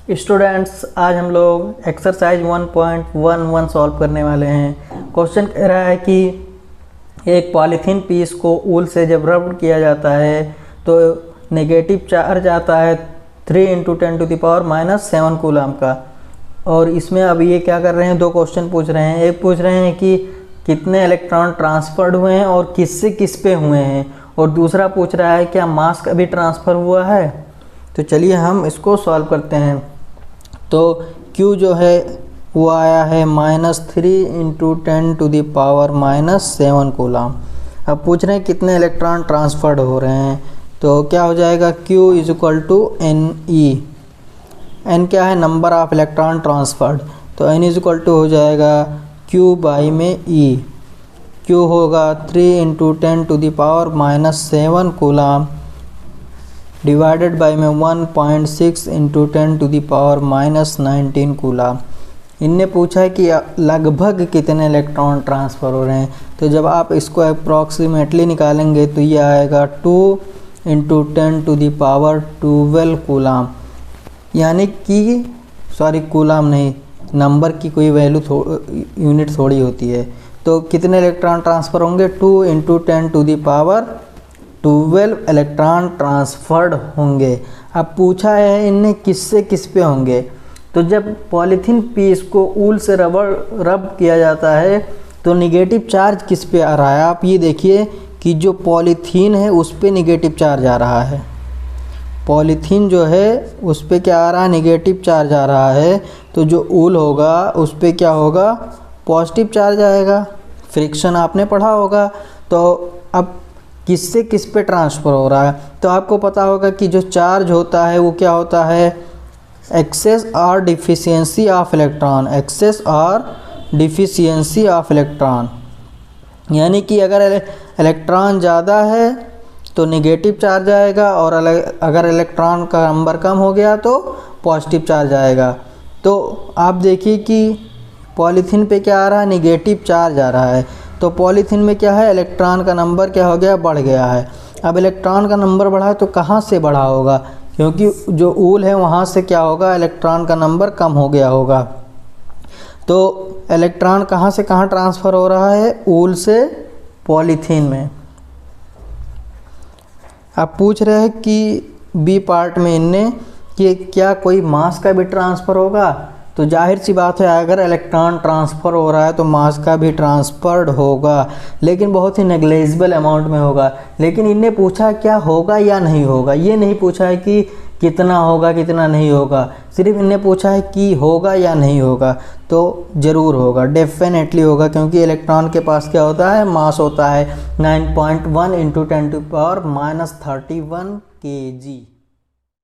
Students, आज हम लोग एक्सरसाइज 1.11 सॉल्व करने वाले हैं। क्वेश्चन कह रहा है कि एक पॉलीथीन पीस को ऊल से जब रब किया जाता है तो नेगेटिव चार्ज आता है 3 × 10⁻⁻7 कूलम का। और इसमें अब ये क्या कर रहे हैं, दो क्वेश्चन पूछ रहे हैं। एक पूछ रहे हैं कि कितने इलेक्ट्रॉन ट्रांसफर्ड हुए हैं और किससे किस पे हुए हैं, और दूसरा पूछ रहा है क्या मास का भी ट्रांसफ़र हुआ है। तो चलिए हम इसको सॉल्व करते हैं। तो Q जो है वो आया है -3 × 10⁻⁻7 कूलम। अब पूछ रहे हैं कितने इलेक्ट्रॉन ट्रांसफर्ड हो रहे हैं, तो क्या हो जाएगा Q = NE। N क्या है, नंबर ऑफ इलेक्ट्रॉन ट्रांसफर्ड, तो N हो जाएगा Q बाई में E। Q होगा 3 × 10⁻⁻7 कूलम डिवाइडेड बाई में 1.6 × 10⁻⁻19 कूलम। इनने पूछा है कि लगभग कितने इलेक्ट्रॉन ट्रांसफ़र हो रहे हैं, तो जब आप इसको अप्रॉक्सीमेटली निकालेंगे तो ये आएगा 2 × 10⁻12 कूलम। यानी कि कूलम नहीं, नंबर की कोई वैल्यू यूनिट थोड़ी होती है। तो कितने इलेक्ट्रॉन ट्रांसफ़र होंगे, 2 × 10⁻12 इलेक्ट्रॉन ट्रांसफर्ड होंगे। अब पूछा है इनने किससे किस पे होंगे, तो जब पॉलीथीन पीस को ऊल से रब किया जाता है तो निगेटिव चार्ज किस पे आ रहा है। आप ये देखिए कि जो पॉलीथीन है उस पे निगेटिव चार्ज आ रहा है। पॉलीथीन जो है उस पे क्या आ रहा है, निगेटिव चार्ज आ रहा है। तो जो ऊल होगा उस पे क्या होगा, पॉजिटिव चार्ज आएगा। फ्रिक्शन आपने पढ़ा होगा। तो अब किससे किस पे ट्रांसफ़र हो रहा है, तो आपको पता होगा कि जो चार्ज होता है वो क्या होता है, एक्सेस और डिफिशियंसी ऑफ इलेक्ट्रॉन। एक्सेस और डिफिशियंसी ऑफ इलेक्ट्रॉन, यानी कि अगर इलेक्ट्रॉन ज़्यादा है तो नेगेटिव चार्ज आएगा, और अगर इलेक्ट्रॉन का नंबर कम हो गया तो पॉजिटिव चार्ज आएगा। तो आप देखिए कि पॉलीथीन पे क्या आ रहा है, निगेटिव चार्ज आ रहा है। तो पॉलीथीन में क्या है, इलेक्ट्रॉन का नंबर क्या हो गया, बढ़ गया है। अब इलेक्ट्रॉन का नंबर बढ़ा है तो कहाँ से बढ़ा होगा, क्योंकि जो ऊल है वहाँ से क्या होगा, इलेक्ट्रॉन का नंबर कम हो गया होगा। तो इलेक्ट्रॉन कहाँ से कहाँ ट्रांसफ़र हो रहा है, ऊल से पॉलीथीन में। अब पूछ रहे हैं कि बी पार्ट में इनने कि क्या कोई मास का भी ट्रांसफ़र होगा। तो जाहिर सी बात है, अगर इलेक्ट्रॉन ट्रांसफ़र हो रहा है तो मास का भी ट्रांसफर्ड होगा, लेकिन बहुत ही नेग्लिजिबल अमाउंट में होगा। लेकिन इनने पूछा क्या होगा या नहीं होगा, ये नहीं पूछा है कि कितना होगा कितना नहीं होगा, सिर्फ इनने पूछा है कि होगा या नहीं होगा। तो ज़रूर होगा, डेफिनेटली होगा, क्योंकि इलेक्ट्रॉन के पास क्या होता है, मास होता है 9.1 × 10⁻31 kg।